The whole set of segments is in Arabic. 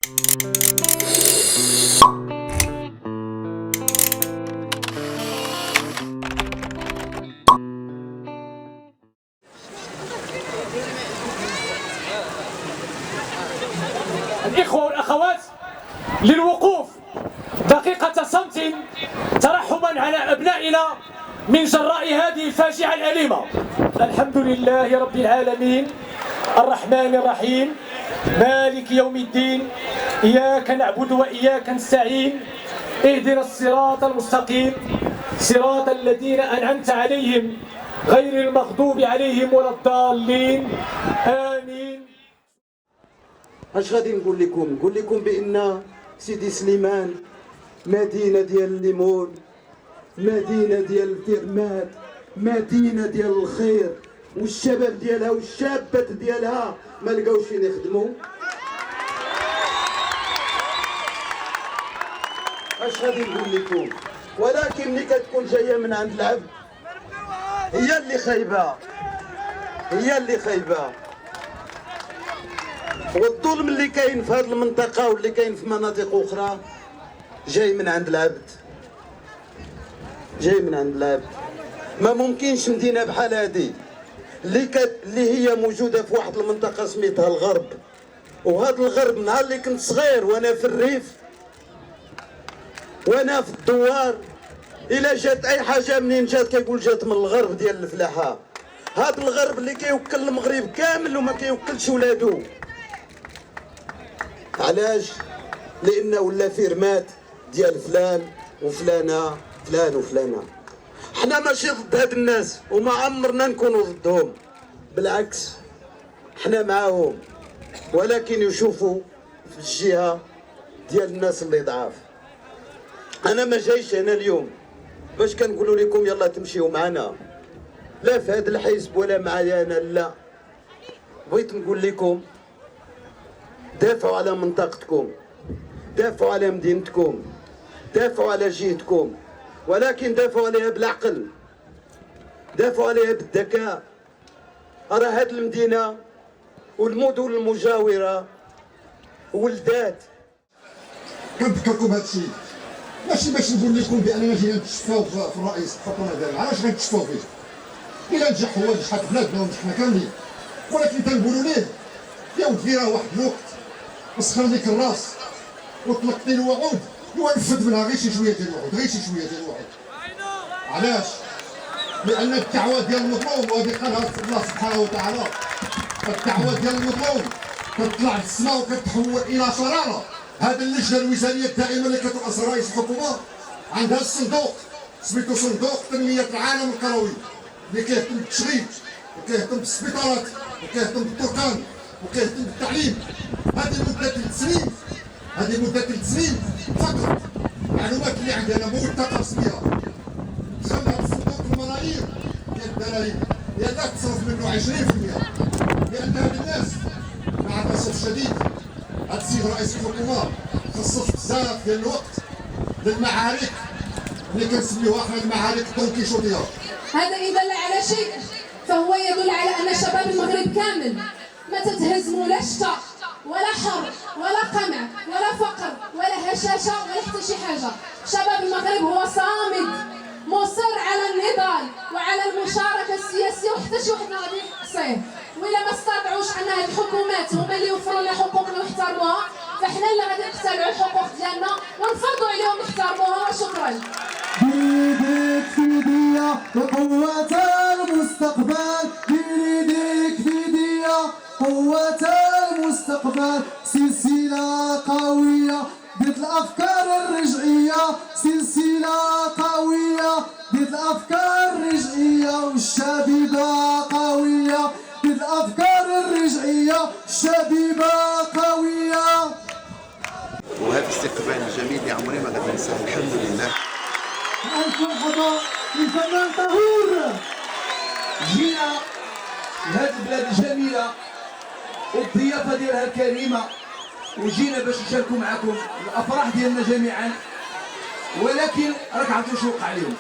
الإخوة والأخوات، للوقوف دقيقة صمت ترحما على أبنائنا من جراء هذه الفاجعة الأليمة. الحمد لله رب العالمين الرحمن الرحيم مالك يوم الدين، إياك نعبد وإياك نستعين، اهدنا الصراط المستقيم صراط الذين أنعمت عليهم غير المغضوب عليهم ولا الضالين، آمين. اش غادي نقول لكم بان سيدي سليمان مدينه ديال الليمون، مدينه ديال الفيرمات، مدينه ديال الخير، والشباب ديالها والشابات ديالها ما لقاوش فين يخدموا. اش غادي نقول لكم؟ ولكن ملي كتكون جايه من عند العبد هي اللي خايبه. والظلم اللي كاين في هذه المنطقه واللي كاين في مناطق اخرى جاي من عند العبد. ما ممكنش مدينه بحال هذه اللي هي موجوده في واحد المنطقه سميتها الغرب، وهذا الغرب نهار اللي كنت صغير وانا في الريف وانا في الدوار، الا جات اي حاجه منين جات كيقول جات من الغرب ديال الفلاحه. هذا الغرب اللي كيوكل المغرب كامل وما كيوكلش ولادو. علاش؟ لانه ولا فيرمات ديال فلان وفلانه فلان وفلانه. حنا ماشي ضد هاد الناس وما عمرنا نكونوا ضدهم، بالعكس حنا معاهم، ولكن يشوفوا في الجهه ديال الناس اللي ضعاف. انا ما جايش هنا اليوم باش كنقولوا لكم يلا تمشيوا معنا، لا في هذا الحزب ولا معايا انا، لا. بغيت نقول لكم دافعوا على منطقتكم، دافعوا على مدينتكم، دافعوا على جهتكم، ولكن دافعوا عليها بالعقل، دافعوا عليها بالذكاء. راه هاد المدينه والمدن المجاوره ولدات. كنذكركم هذا الشيء ماشي باش نقول لكم باننا جينا نتشفاو في الرئيس الحكومه ديالنا، علاش غنتشفاو فيه؟ الا نجح هو نجحت بلادنا ونجحنا كاملين، ولكن تنقولوا ليه يا ودي راه واحد الوقت وسخن ليك الراس وطلقتي الوعود ونفذ منها غير شي شويه ديال الوعود، علاش؟ لان الدعوه ديال المظلوم، وهذه قالها الله سبحانه وتعالى، الدعوه ديال المظلوم كتطلع للسماء وكتحول الى شراره. هذه اللجنه الوزاريه الدائمه اللي كترأس رئيس الحكومه عندها الصندوق سميتو صندوق تنميه العالم الكروي، اللي كيهتم بالتشغيل وكيهتم بالسبيطارات وكيهتم بالطرقان وكيهتم بالتعليم. هذه مده 3 سنين فقط. المعلومات اللي عندي انا موثقه رسميه، دخلنا هذا الصندوق الملايين ديال الدراهم، لا تصرف منه 20%، لان هاد الناس مع الاسف الشديد هاد السيد رئيس الحكومه خصص بزاف ديال الوقت للمعارك اللي كنسميوها حنا المعارك الدونكيشوطيه. هذا إن دل على شيء فهو يدل على أن شباب المغرب كامل ما تتهزموا لا شتاء ولا حر ولا قمع ولا فقر ولا هشاشة ولا حتى شي حاجة. شباب المغرب هو صامد مصر على النضال وعلى المشاركة السياسية، وحتى شي واحد ما غادي يحصيه. وإلا ما استطاعوش أن هاد الحكومات هما اللي يوفروا لنا حقوقنا ويحترموها، فحنا اللي غادي نقتلعوا الحقوق ديالنا ونفرضوا عليهم يحترموها. وشكرا. بيديك في ايديا قوة المستقبل، بيديك في ايديا قوة المستقبل، سلسلة قوية ضد الأفكار الرجعية، سلسلة قوية ضد الأفكار الرجعية، والشبيبة قوية ضد الأفكار الرجعية، الشبيبة قوية. وهذا الاستقبال الجميل اللي عمري ما قد ننساه، الحمد لله. ألف مرحبا بالفنان طهور. جينا لهذه البلاد الجميلة والضيافة ديالها الكريمة، وجينا باش نشاركوا معكم الأفراح ديالنا جميعا، ولكن راك عرفتوا شنو وقع عليهم.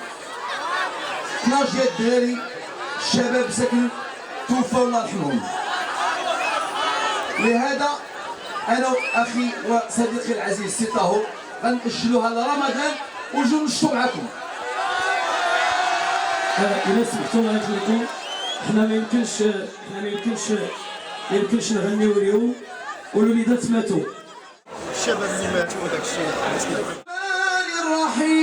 12 ديال الدراري الشباب ساكن توفوا الله يرحمهم. لهذا انا واخي وصديقي العزيز سي طاهور غنأجلوها لرمضان ونجيو نشطو معاكم. إلا سمحتوا الله يخليكم، حنا ما يمكنش نغنيو اليوم والوليدات ماتوا. الشباب اللي ماتوا وداك الشيء. الرحمن الرحيم.